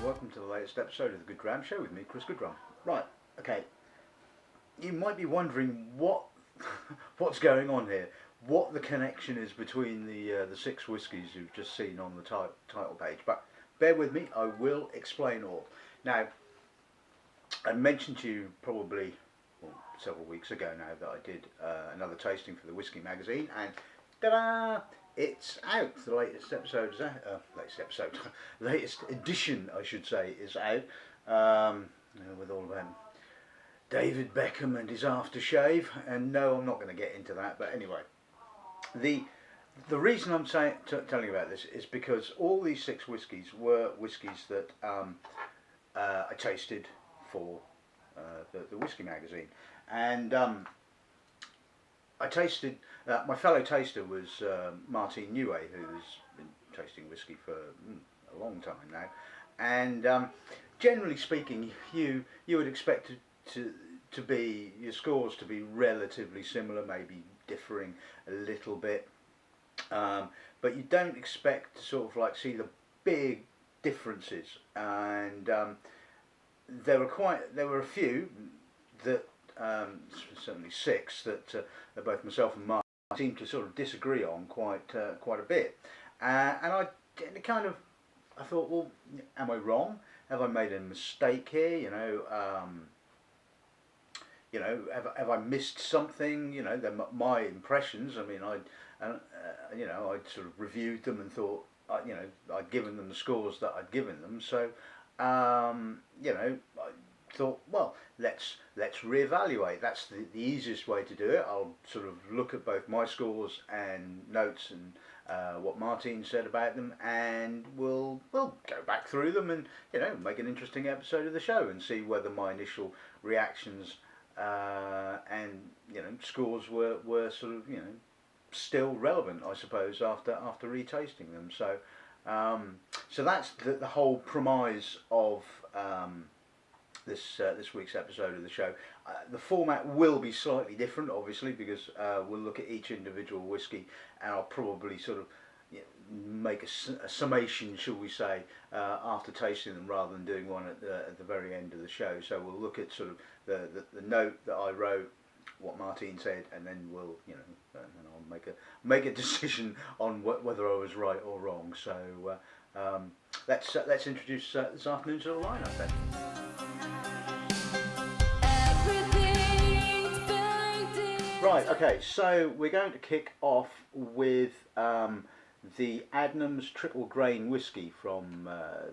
welcome to the latest episode of the Good Dram Show with me, Chris Goodrum. Right, okay. You might be wondering what's going on here, what the connection is between the six whiskies you've just seen on the title page. But bear with me, I will explain all. Now, I mentioned to you probably several weeks ago now that I did another tasting for the Whisky magazine, and ta-da! It's out. The latest episode is out. Latest edition, I should say, is out. With all about David Beckham and his aftershave. And no, I'm not going to get into that. But anyway, the reason I'm telling you about this is because all these six whiskies were whiskies that I tasted for the Whisky magazine, and I tasted. My fellow taster was Martin Newey, who's been tasting whiskey for a long time now, and generally speaking, you would expect to be your scores to be relatively similar, maybe differing a little bit, but you don't expect to sort of like see the big differences, and there were a few that. Certainly six that both myself and Mark seem to sort of disagree on quite a bit, and I thought, well, am I wrong? Have I made a mistake here? Have I missed something? My impressions. I mean, I'd sort of reviewed them and thought, I'd given them the scores that I'd given them. So, I thought, well, let's reevaluate. That's the easiest way to do it. I'll sort of look at both my scores and notes and what Martin said about them, and we'll go back through them and make an interesting episode of the show and see whether my initial reactions and scores were sort of still relevant, I suppose, after retasting them. So so that's the whole premise of this week's episode of the show. The format will be slightly different, obviously, because we'll look at each individual whiskey, and I'll probably sort of make a summation, shall we say, after tasting them, rather than doing one at the very end of the show. So we'll look at sort of the note that I wrote, what Martin said, and then we'll and I'll make a decision on whether I was right or wrong. So let's introduce this afternoon to the lineup then. Right, okay, so we're going to kick off with the Adnams triple grain whiskey from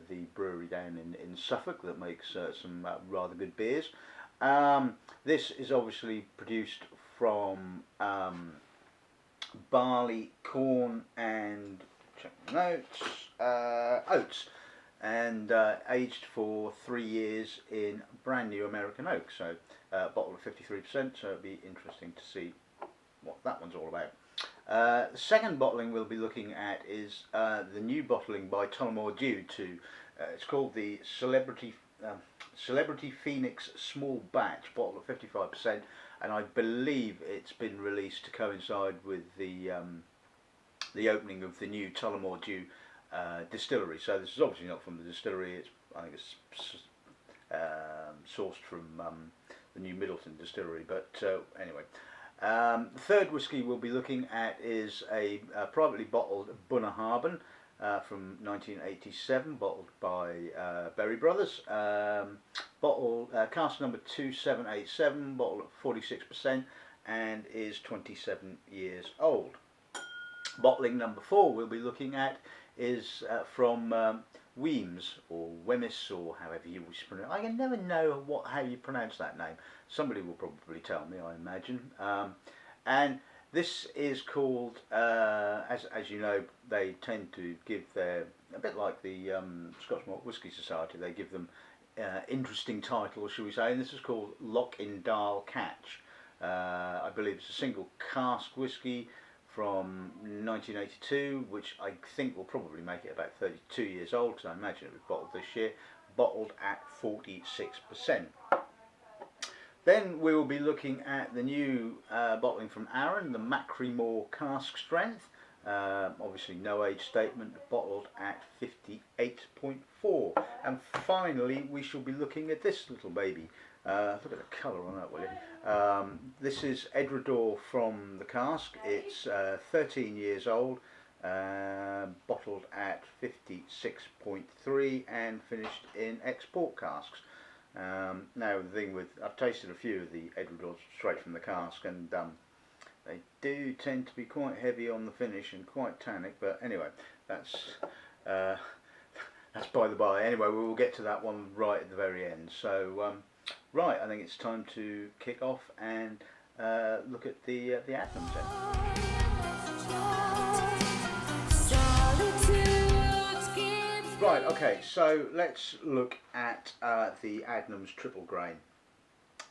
the brewery down in Suffolk that makes some rather good beers. This is obviously produced from barley, corn and, check the notes, oats, and aged for 3 years in brand new American oak. So bottle of 53%, so it'll be interesting to see what that one's all about. The second bottling we'll be looking at is the new bottling by Tullamore Dew. It's called the Celebratory Phoenix Small Batch, bottle of 55%, and I believe it's been released to coincide with the opening of the new Tullamore Dew distillery. So this is obviously not from the distillery. I think it's sourced from the new Middleton distillery. But anyway, the third whiskey we'll be looking at is a privately bottled Bunnahabhain from 1987, bottled by Berry Brothers. Bottle cask number 2787, bottle at 46%, and is 27 years old. Bottling number 4 we'll be looking at is from Weems, or Wemyss, or however you wish to pronounce it. I can never know how you pronounce that name. Somebody will probably tell me, I imagine. And this is called, as you know, they tend to give a bit like the Scotch Malt Whisky Society, they give them interesting titles, shall we say, and this is called Loch Indaal Catch. I believe it's a single cask whisky from 1982, which I think will probably make it about 32 years old, because I imagine it was bottled this year, bottled at 46%. Then we will be looking at the new bottling from Arran, the Machrie cask strength, Obviously no age statement, bottled at 58.4. And finally we shall be looking at this little baby. Look at the colour on that, will you? This is Edradour from the cask. It's 13 years old, bottled at 56.3 and finished in export casks. Now the thing with, I've tasted a few of the Edradours straight from the cask, and they do tend to be quite heavy on the finish and quite tannic, but anyway, that's by the by. Anyway, we will get to that one right at the very end. So right, I think it's time to kick off and look at the Adnams then. Right, okay, so let's look at the Adnams triple grain.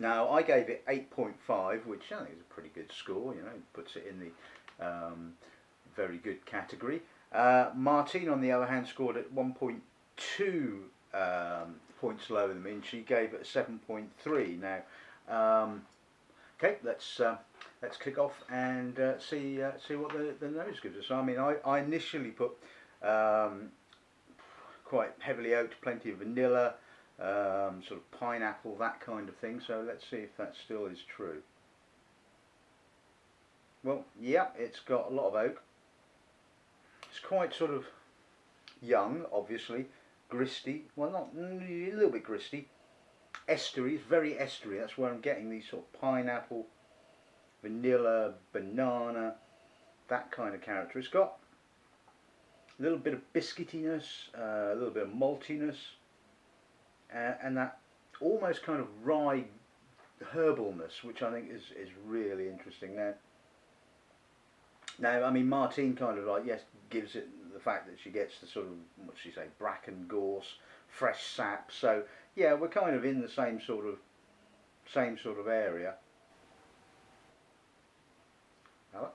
Now, I gave it 8.5, which I think is a pretty good score, you know, puts it in the very good category. Martine, on the other hand, scored at 1.2 points lower than me, and she gave it a 7.3. Now, okay, let's kick off and see what the nose gives us. I mean, I initially put quite heavily oaked, plenty of vanilla, sort of pineapple, that kind of thing. So let's see if that still is true. Well, yeah, it's got a lot of oak. It's quite sort of young, obviously, gristy. Well, not a little bit gristy. Estery, it's very estery. That's where I'm getting these sort of pineapple, vanilla, banana, that kind of character. It's got a little bit of biscuitiness, a little bit of maltiness, and that almost kind of rye herbalness, which I think is really interesting. Now, I mean, Martine kind of like, yes, gives it the fact that she gets the sort of, what she say, bracken gorse, fresh sap. So yeah, we're kind of in the same sort of area. Hello?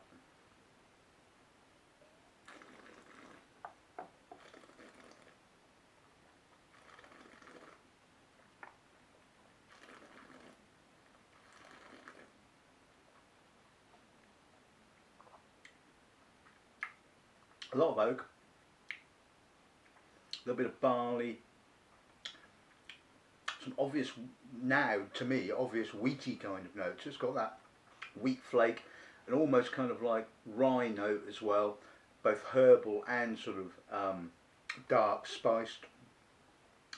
A lot of oak, a little bit of barley, some obvious, now to me, obvious wheaty kind of notes. It's got that wheat flake and almost kind of like rye note as well, both herbal and sort of dark spiced.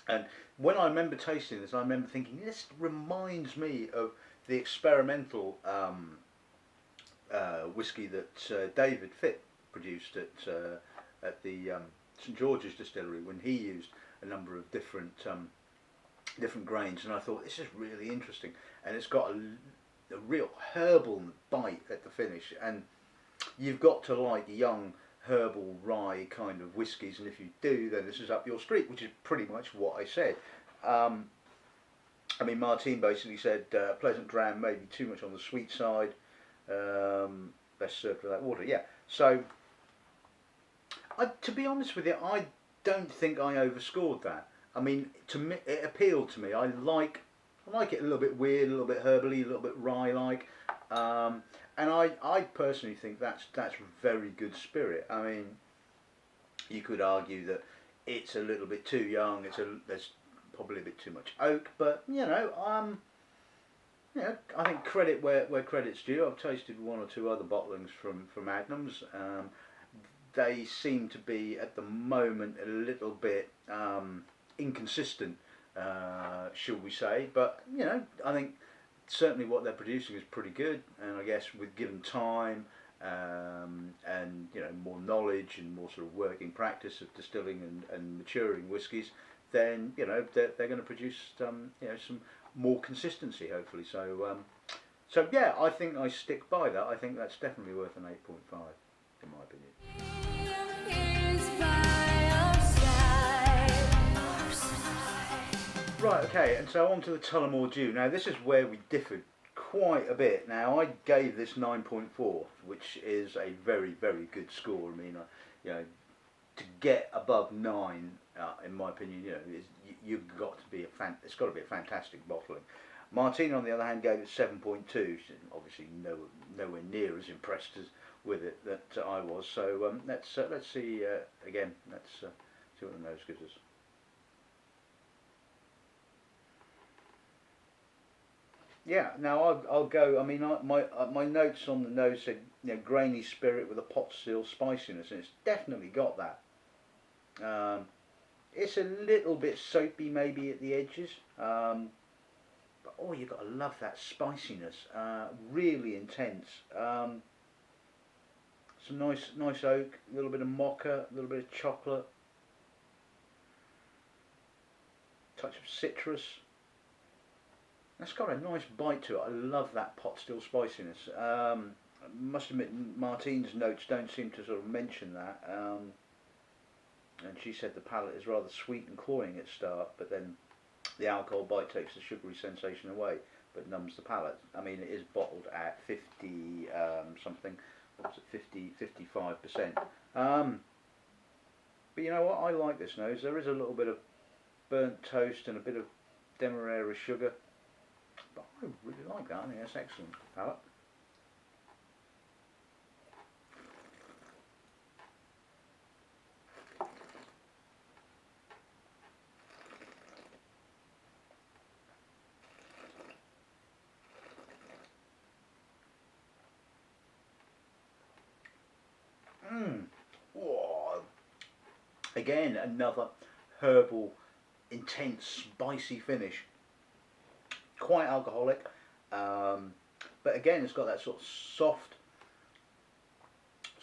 And when I remember tasting this, I remember thinking, this reminds me of the experimental whiskey that David Fitt produced at the St George's distillery, when he used a number of different grains, and I thought, this is really interesting, and it's got a real herbal bite at the finish, and you've got to like young herbal rye kind of whiskies, and if you do, then this is up your street, which is pretty much what I said. I mean, Martine basically said pleasant dram, maybe too much on the sweet side, best served with that water. Yeah, so to be honest with you, I don't think I overscored that. I mean, to me, it appealed to me. I like it a little bit weird, a little bit herbally, a little bit rye-like, and I personally think that's very good spirit. I mean, you could argue that it's a little bit too young. There's probably a bit too much oak, but you know, I think credit where credit's due. I've tasted one or two other bottlings from Adnams. They seem to be at the moment a little bit inconsistent, shall we say, but you know, I think certainly what they're producing is pretty good, and I guess with given time and you know, more knowledge and more sort of working practice of distilling and maturing whiskies, then you know, they're going to produce you know, some more consistency, hopefully. So so yeah, I think I stick by that. I think that's definitely worth an 8.5 in my opinion. Right, okay, and so on to the Tullamore Dew. Now this is where we differed quite a bit. Now I gave this 9.4, which is a very, very good score. I mean, you know, to get above 9, in my opinion, you know, you've got to be it's got to be a fantastic bottling. Martine, on the other hand, gave it 7.2. She's obviously nowhere near as impressed as with it that I was. So let's see again. Let's see what the nose gives us. Yeah, now I'll go. I mean, my notes on the nose said, grainy spirit with a pot still spiciness, and it's definitely got that. It's a little bit soapy maybe at the edges, but oh, you've got to love that spiciness. Really intense. Some nice oak, a little bit of mocha, a little bit of chocolate, touch of citrus. That's got a nice bite to it. I love that pot still spiciness. I must admit, Martine's notes don't seem to sort of mention that. And she said the palate is rather sweet and cloying at start, but then the alcohol bite takes the sugary sensation away, but numbs the palate. I mean, it is bottled at 50 something. What was it? 55%. But you know what? I like this nose. There is a little bit of burnt toast and a bit of demerara sugar. But I really like that. I think that's excellent palate. Whoa. Again, another herbal, intense, spicy finish. Quite alcoholic, but again, it's got that sort of soft,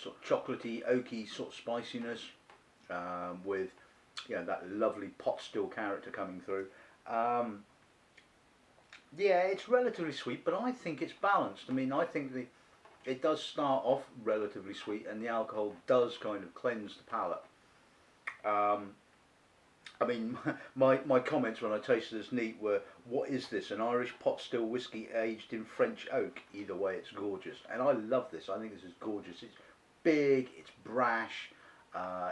sort of chocolatey, oaky sort of spiciness, with that lovely pot still character coming through. Yeah, it's relatively sweet, but I think it's balanced. I mean, I think it does start off relatively sweet, and the alcohol does kind of cleanse the palate. I mean, my comments when I tasted this neat were, what is this, an Irish pot still whiskey aged in French oak? Either way, it's gorgeous. And I love this. I think this is gorgeous. It's big, it's brash,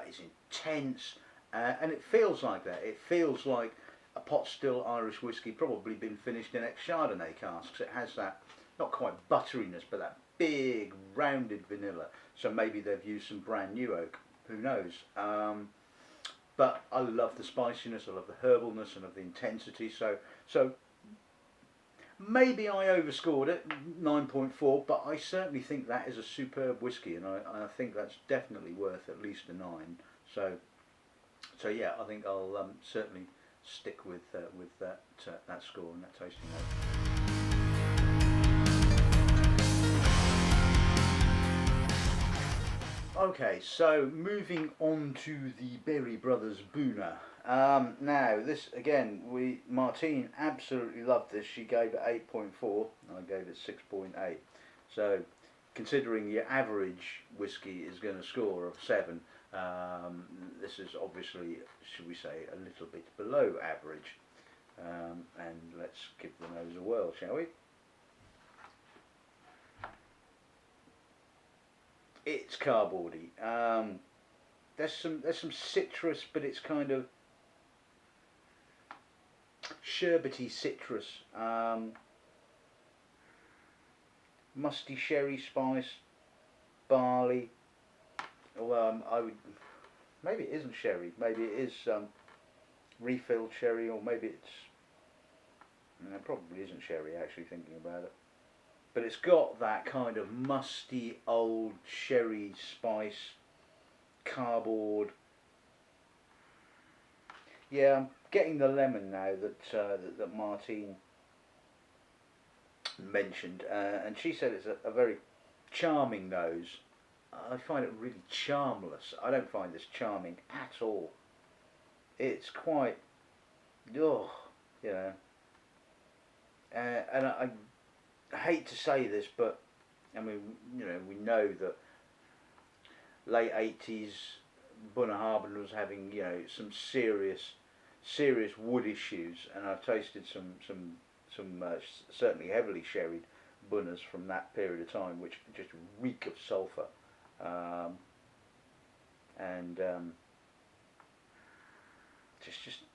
it's intense, and it feels like that. It feels like a pot still Irish whiskey, probably been finished in ex-Chardonnay casks. It has that, not quite butteriness, but that big, rounded vanilla. So maybe they've used some brand new oak. Who knows? But I love the spiciness, I love the herbalness, and of the intensity. So maybe I overscored it, 9.4, but I certainly think that is a superb whiskey, and I think that's definitely worth at least a 9. So yeah, I think I'll certainly stick with that score and that tasting note. Okay, so moving on to the Berry Brothers Buna. Now, this again, Martine absolutely loved this. She gave it 8.4, and I gave it 6.8. So, considering your average whiskey is going to score of 7, this is obviously, should we say, a little bit below average. And let's give the nose a whirl, shall we? It's cardboardy. There's some citrus, but it's kind of sherbety citrus, musty sherry spice, barley. Although I would, maybe it isn't sherry. Maybe it is refilled sherry, or maybe it probably isn't sherry. Actually, thinking about it. But it's got that kind of musty old sherry spice, cardboard. Yeah, I'm getting the lemon now that Martine mentioned, and she said it's a very charming nose. I find it really charmless. I don't find this charming at all. It's quite, ugh, and I hate to say this, but I mean, we know that late 80s Bunnahabhain was having, some serious wood issues, and I've tasted some certainly heavily sherried Bunnas from that period of time, which just reek of sulphur, and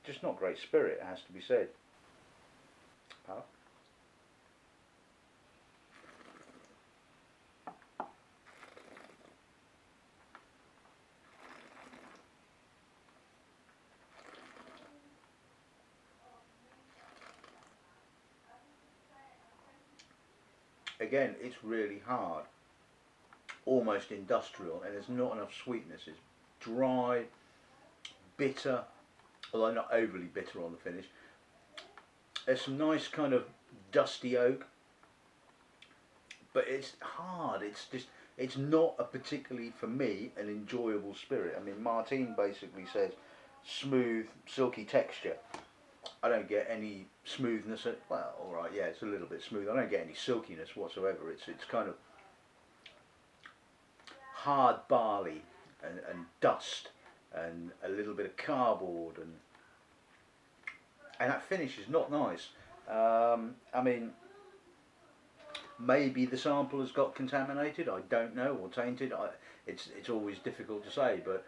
just not great spirit, it has to be said. again, it's really hard, almost industrial, and there's not enough sweetness. It's dry, bitter, although not overly bitter on the finish. There's some nice kind of dusty oak, but it's hard. It's just, it's not a particularly, for me, an enjoyable spirit. I mean, Martine basically says smooth, silky texture. I don't get any smoothness. Well, all right, yeah, it's a little bit smooth. I don't get any silkiness whatsoever. It's kind of hard barley and dust and a little bit of cardboard, and that finish is not nice. I mean, maybe the sample has got contaminated. I don't know, or tainted. It's always difficult to say, but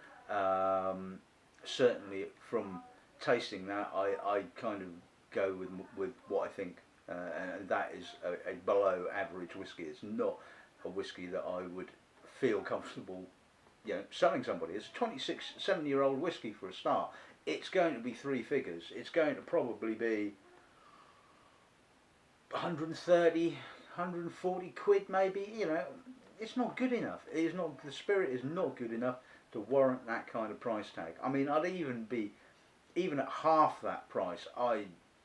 certainly from tasting that, I kind of go with what I think, and that is a below average whiskey. It's not a whiskey that I would feel comfortable, selling somebody. It's a 26, 7-year-old whiskey for a start. It's going to be three figures. It's going to probably be 130, 140 quid maybe. It's not good enough. It is not. The spirit is not good enough to warrant that kind of price tag. I mean, I'd even at half that price,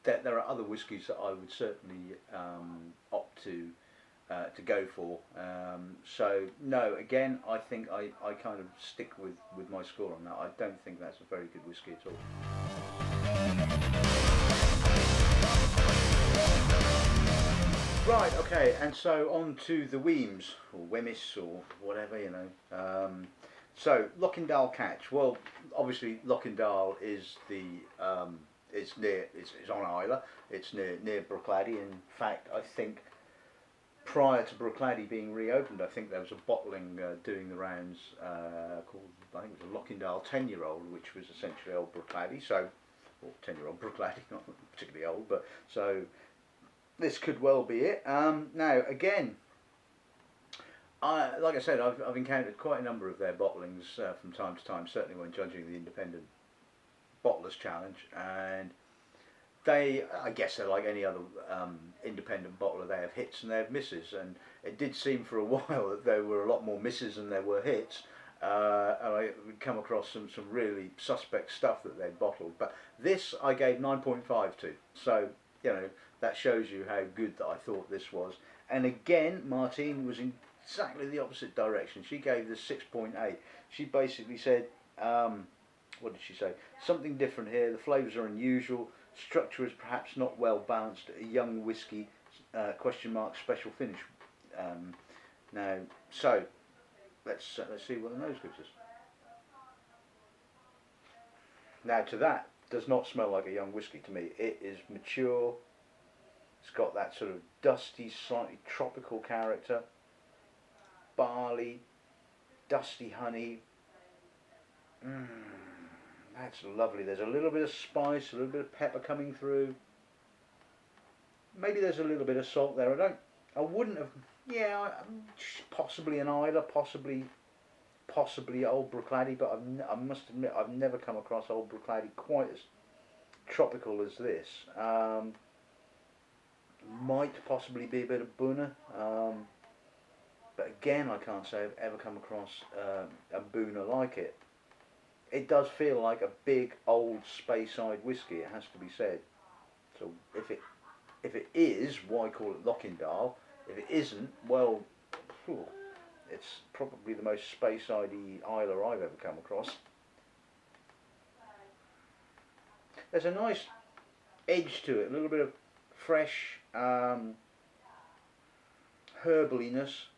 there are other whiskies that I would certainly opt to go for. So no, again, I think I kind of stick with my score on that. I don't think that's a very good whiskey at all. Right, okay, and so on to the Weems, or Wemyss, or whatever, So Lochindaal catch. Well, obviously Lochindaal is it's on Isla. It's near Bruichladdich. In fact, I think prior to Bruichladdich being reopened, I think there was a bottling doing the rounds called, I think it was a Lochindaal 10-year-old, which was essentially old Bruichladdich. So, or 10-year-old Bruichladdich, not particularly old, but so this could well be it. Now again, like I said, I've encountered quite a number of their bottlings from time to time, certainly when judging the Independent Bottlers Challenge, and I guess they're like any other independent bottler. They have hits and they have misses, and it did seem for a while that there were a lot more misses than there were hits, and I would come across some really suspect stuff that they'd bottled. But this I gave 9.5 to, so that shows you how good that I thought this was. And again, Martine was in exactly the opposite direction. She gave this 6.8. She basically said, what did she say? Something different here. The flavours are unusual. Structure is perhaps not well balanced. A young whiskey, special finish. Now, so let's see what the nose gives us. Now, to that, does not smell like a young whiskey to me. It is mature. It's got that sort of dusty, slightly tropical character. Barley, dusty honey. That's lovely. There's a little bit of spice, a little bit of pepper coming through. Maybe there's a little bit of salt there. I wouldn't have. Yeah, possibly an Isla, possibly old Bruichladdich, but I must admit I've never come across old Bruichladdich quite as tropical as this. Might possibly be a bit of Bunna. But again, I can't say I've ever come across a Bunna like it. It does feel like a big old Speyside whiskey, it has to be said. So if it is, why call it Lochindaal? If it isn't, well, it's probably the most Speyside-y Isla I've ever come across. There's a nice edge to it, a little bit of fresh herbaliness.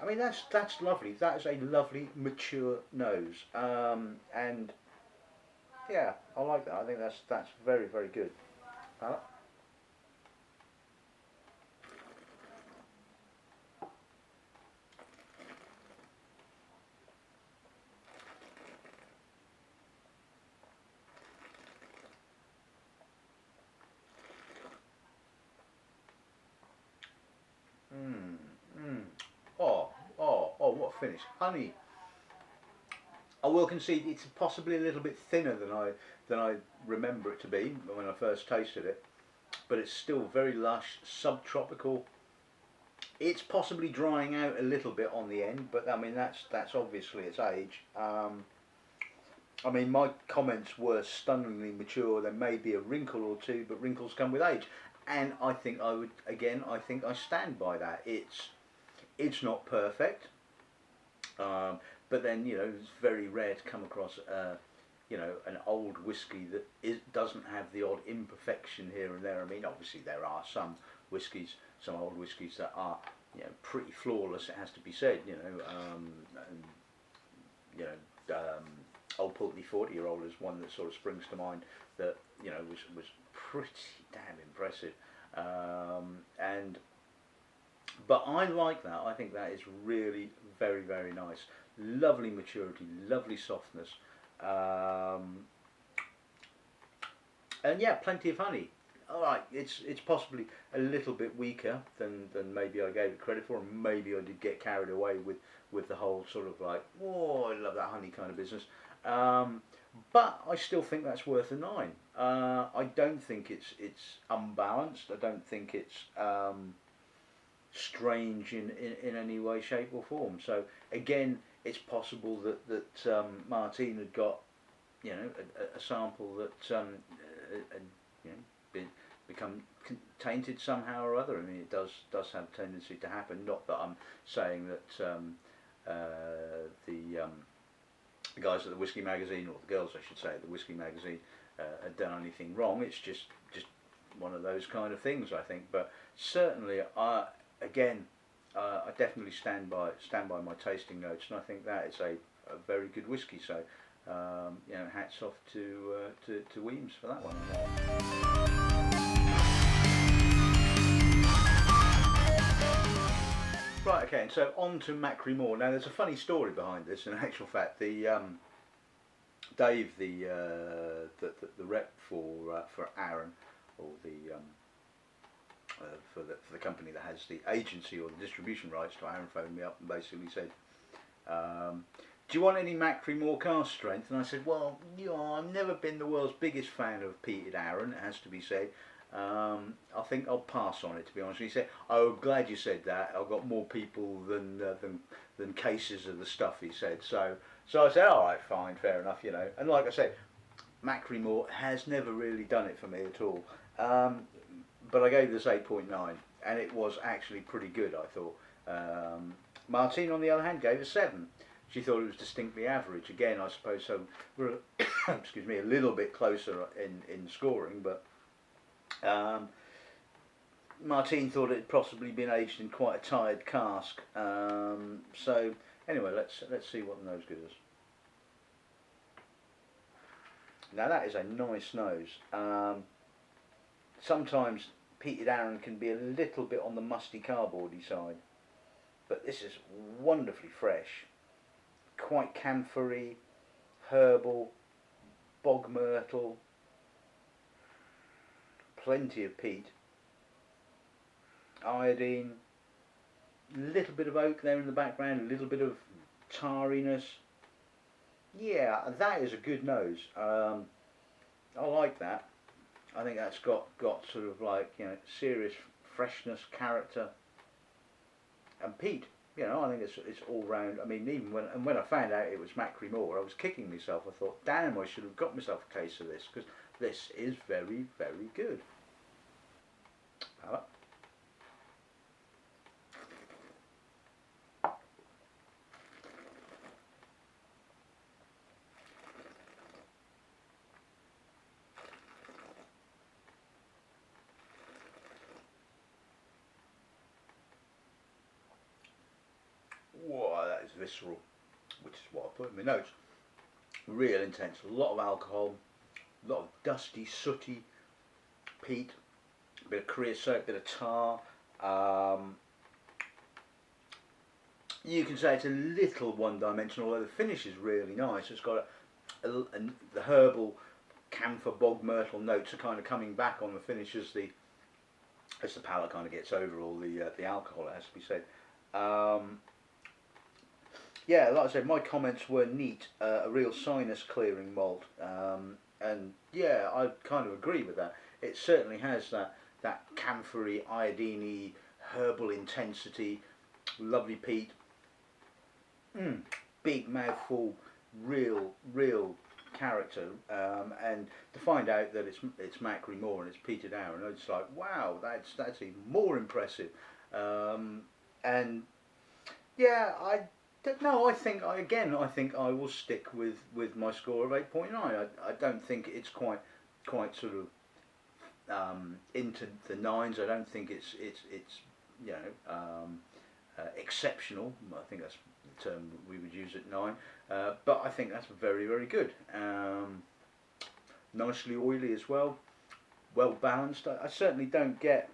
I mean, that's lovely. That is a lovely, mature nose, and yeah, I like that. I think that's very, very good. Oh, what a finish. Honey. I will concede it's possibly a little bit thinner than I remember it to be when I first tasted it, but it's still very lush, subtropical, It's possibly drying out a little bit on the end, but I mean that's obviously its age. I mean, my comments were stunningly mature. There may be a wrinkle or two, but wrinkles come with age, and I think I would again. I think I stand by that. It's not perfect, but then it's very rare to come across an old whiskey that doesn't have the odd imperfection here and there. I mean, obviously there are some whiskies, some old whiskies that are pretty flawless. It has to be said. And, Old Pulteney 40-year-old is one that sort of springs to mind that was pretty damn impressive. But I like that. I think that is really very, very nice. Lovely maturity, lovely softness, and yeah, plenty of honey. All right, it's possibly a little bit weaker than maybe I gave it credit for, and maybe I did get carried away with the whole sort of like, oh, I love that honey kind of business. But I still think that's worth a 9. I don't think it's unbalanced. I don't think it's strange in any way, shape or form. So again, it's possible that Martine had got a sample that had become tainted somehow or other. I mean, it does have a tendency to happen. Not that I'm saying that the guys at the Whisky magazine, or the girls I should say at the Whisky magazine, had done anything wrong. It's just one of those kind of things, I think. But certainly, I definitely stand by my tasting notes, and I think that is a very good whiskey. So hats off to Weems for that one. Right, okay, and so on to Machrie Moor. Now, there's a funny story behind this. In actual fact, the Dave, the rep for Arran, or for the company that has the agency or the distribution rights to Arran, phoned me up and basically said, do you want any Machrie Moor cask strength? And I said, well, I've never been the world's biggest fan of peated Arran, it has to be said. I think I'll pass on it, to be honest. And he said, "Oh, glad you said that. I've got more people than cases of the stuff," he said. So I said, "All right, fine, fair enough, And like I said, Machrie Moor has never really done it for me at all. But I gave this 8.9, and it was actually pretty good, I thought. Martine, on the other hand, gave it 7. She thought it was distinctly average. Again, I suppose so. We're excuse me, a little bit closer in scoring, but. Martine thought it had possibly been aged in quite a tired cask. So anyway, let's see what the nose gives us. Now that is a nice nose. Sometimes peated Arran can be a little bit on the musty cardboardy side, but this is wonderfully fresh, quite camphory, herbal, bog myrtle. Plenty of peat, iodine, a little bit of oak there in the background, a little bit of tarriness. Yeah, that is a good nose. I like that. I think that's got sort of like serious freshness, character, and peat. I think it's all round. I mean, even when I found out it was Machrie Moor, I was kicking myself. I thought, damn, I should have got myself a case of this, because this is very, very good. Palate. Whoa, that is visceral, which is what I put in my notes. Real intense, a lot of alcohol, a lot of dusty, sooty peat, a bit of creosote, a bit of tar. You can say it's a little one-dimensional, although the finish is really nice. It's got the herbal camphor bog myrtle notes are kind of coming back on the finish as the palate kind of gets over all the alcohol, it has to be said. Yeah, like I said, my comments were neat, a real sinus clearing malt, and yeah, I kind of agree with that. It certainly has that camphory, iodine-y, herbal intensity, lovely peat, big mouthful, real character, and to find out that it's Machrie Moor and it's peated Arran, it's like, wow, that's even more impressive. And yeah, I don't know. I think I think I will stick with my score of 8.9. I don't think it's quite sort of into the nines. I don't think it's you know exceptional. I think that's the term we would use at 9. But I think that's very good. Nicely oily as well. Well balanced. I certainly don't get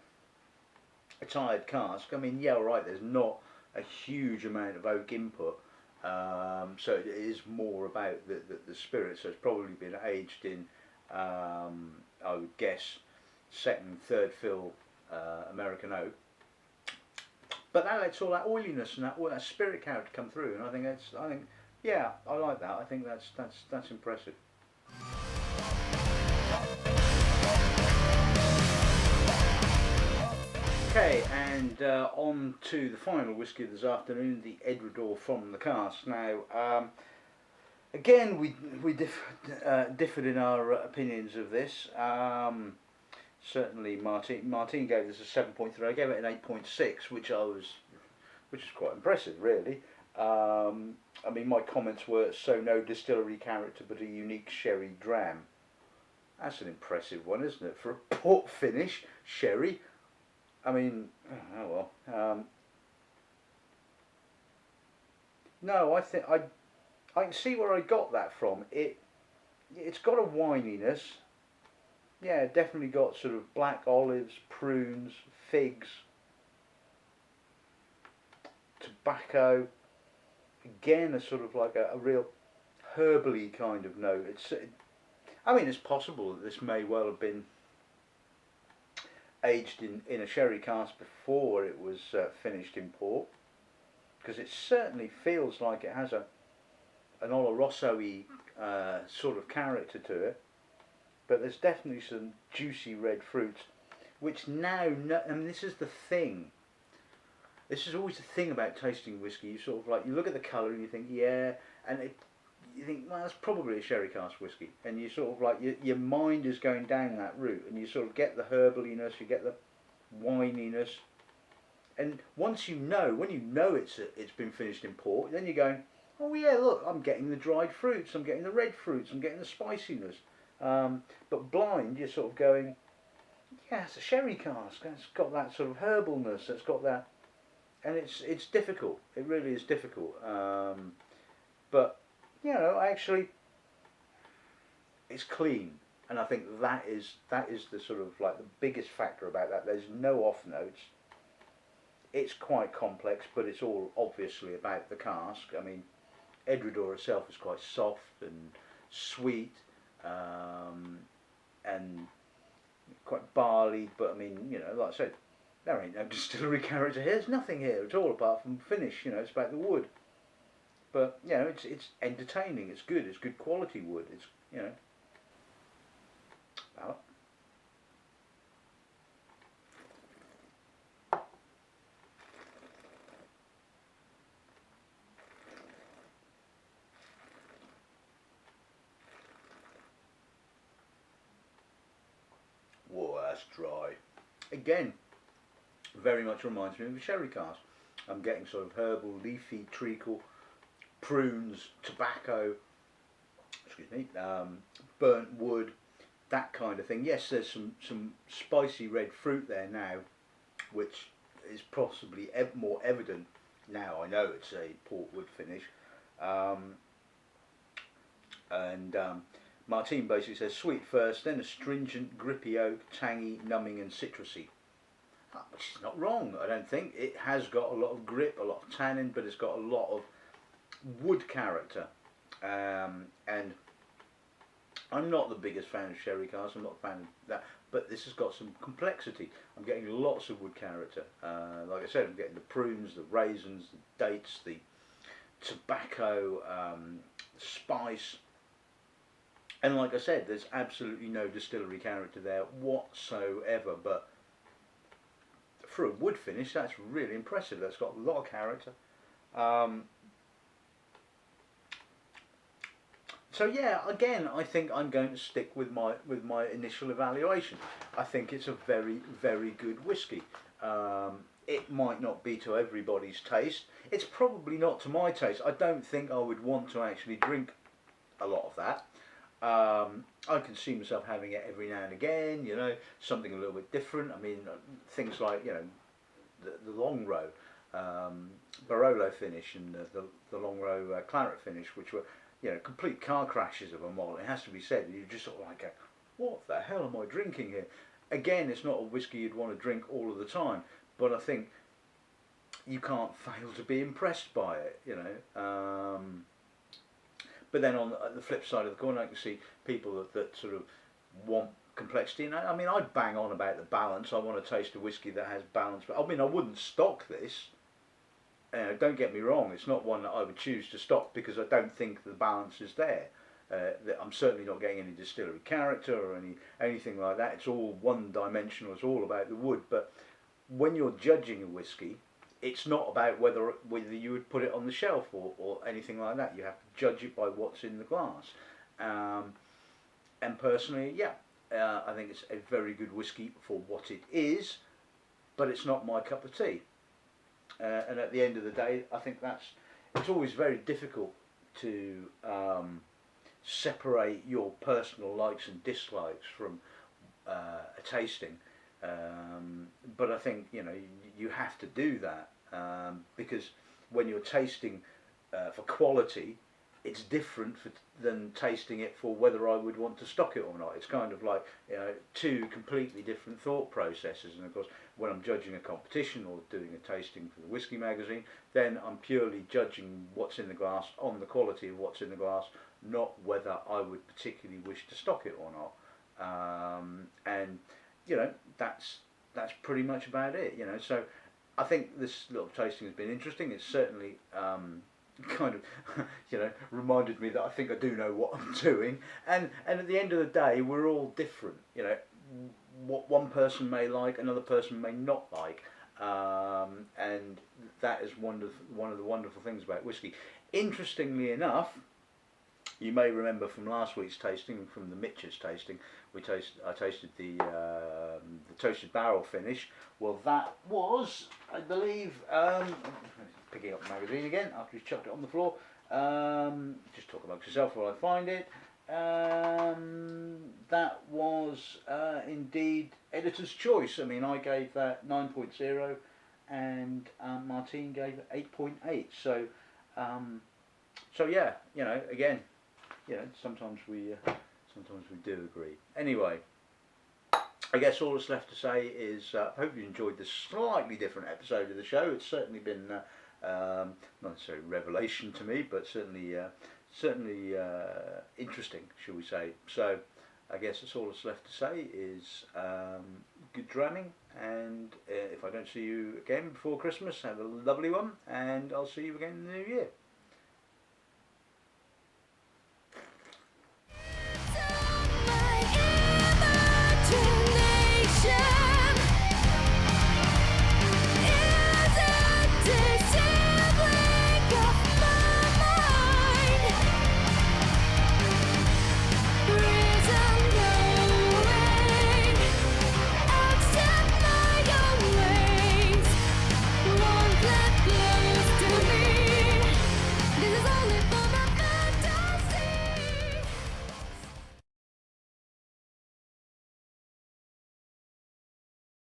a tired cask. I mean, yeah, all right. There's not a huge amount of oak input, so it is more about the spirit. So it's probably been aged in, I would guess, second, third fill American oak. But that lets all that oiliness and that spirit character come through, and I think yeah, I like that. I think that's impressive. Okay, and on to the final whisky of this afternoon, the Edradour from the Cask. Now, again, we differed in our opinions of this. Certainly, Martin gave this a 7.3. I gave it an 8.6, which is quite impressive, really. I mean, my comments were so no distillery character, but a unique sherry dram. That's an impressive one, isn't it? For a port finish sherry. I mean, oh well. No, I think I can see where I got that from. It's got a wininess. Yeah, definitely got sort of black olives, prunes, figs, tobacco. Again, a sort of like a real herbally kind of note. I mean, it's possible that this may well have been aged in a sherry cask before it was finished in port, because it certainly feels like it has an Oloroso-y sort of character to it. But there's definitely some juicy red fruits, which now, and this is the thing. This is always the thing about tasting whiskey. You sort of like, you look at the colour and you think, yeah, and you think, well, that's probably a sherry cask whiskey. And you sort of like, your mind is going down that route, and you sort of get the herbaliness, you get the wininess. And once when you know it's been finished in port, then you're going, oh yeah, look, I'm getting the dried fruits, I'm getting the red fruits, I'm getting the spiciness. But blind, you're sort of going, yeah, it's a sherry cask. It's got that sort of herbalness. It's got that, and it's difficult. It really is difficult. But you know, actually, it's clean, and I think that is the sort of like the biggest factor about that. There's no off notes. It's quite complex, but it's all obviously about the cask. I mean, Edradour itself is quite soft and sweet. And quite barley, but I mean, you know, like I said, there ain't no distillery character here. There's nothing here at all apart from finish. You know, it's about the wood. But you know, it's entertaining. It's good. It's good quality wood. It's, you know. Well, whoa, that's dry. Again, very much reminds me of a sherry cask. I'm getting sort of herbal, leafy treacle, prunes, tobacco, excuse me, burnt wood, that kind of thing. Yes, there's some spicy red fruit there now, which is possibly more evident now. I know it's a port wood finish. Martin basically says sweet first, then astringent, grippy oak, tangy, numbing and citrusy. Which is not wrong, I don't think. It has got a lot of grip, a lot of tannin, but it's got a lot of wood character. And I'm not the biggest fan of sherry casks, I'm not a fan of that, but this has got some complexity. I'm getting lots of wood character. Like I said, I'm getting the prunes, the raisins, the dates, the tobacco, spice. And like I said, there's absolutely no distillery character there whatsoever, but for a wood finish, that's really impressive. That's got a lot of character. So yeah, again, I think I'm going to stick with my initial evaluation. I think it's a very, very good whiskey. It might not be to everybody's taste. It's probably not to my taste. I don't think I would want to actually drink a lot of that. I can see myself having it every now and again, you know, something a little bit different. I mean, things like, you know, the long row Barolo finish and the long row claret finish, which were, you know, complete car crashes of a model. It has to be said. You just sort of like, what the hell am I drinking here? Again, it's not a whiskey you'd want to drink all of the time, but I think you can't fail to be impressed by it, you know. But then on the flip side of the coin, I can see people that sort of want complexity. And I mean, I bang on about the balance. I want to taste a whiskey that has balance. But I mean, I wouldn't stock this. Don't get me wrong. It's not one that I would choose to stock because I don't think the balance is there. I'm certainly not getting any distillery character or anything like that. It's all one-dimensional. It's all about the wood. But when you're judging a whiskey, it's not about whether you would put it on the shelf or anything like that. You have to judge it by what's in the glass. And personally, yeah, I think it's a very good whiskey for what it is, but it's not my cup of tea. And at the end of the day, I think it's always very difficult to separate your personal likes and dislikes from a tasting. But I think, you know, you have to do that because when you're tasting for quality, it's different than tasting it for whether I would want to stock it or not. It's kind of like, you know, two completely different thought processes. And of course, when I'm judging a competition or doing a tasting for the Whisky magazine, then I'm purely judging what's in the glass on the quality of what's in the glass, not whether I would particularly wish to stock it or not. And you know, that's pretty much about it. You know, so I think this little tasting has been interesting. It's certainly kind of, you know, reminded me that I think I do know what I'm doing. And at the end of the day, we're all different. You know, what one person may like, another person may not like, and that is one of the wonderful things about whiskey. Interestingly enough, you may remember from last week's tasting, from the Mitch's tasting, I tasted the toasted barrel finish. Well, that was, I believe, picking up the magazine again after he's chucked it on the floor. Just talk amongst yourself while I find it. That was indeed editor's choice. I mean, I gave that 9.0 and Martine gave it 8.8. So yeah, you know, again, you know, sometimes we do agree. Anyway, I guess all that's left to say is I hope you enjoyed this slightly different episode of the show. It's certainly been not necessarily revelation to me, but certainly interesting, shall we say. So I guess that's all that's left to say is good dramming, and if I don't see you again before Christmas, have a lovely one, and I'll see you again in the new year.